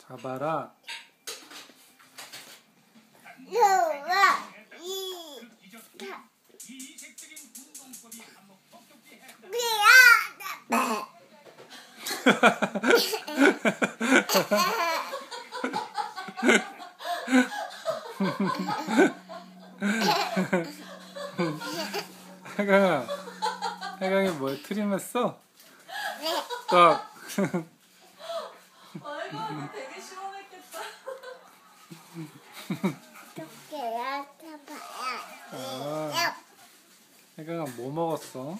잡아라. 해강이 뭐야? 트림했어? 딱. 아이고, 되게 시원했겠다. 해강아 뭐 먹었어?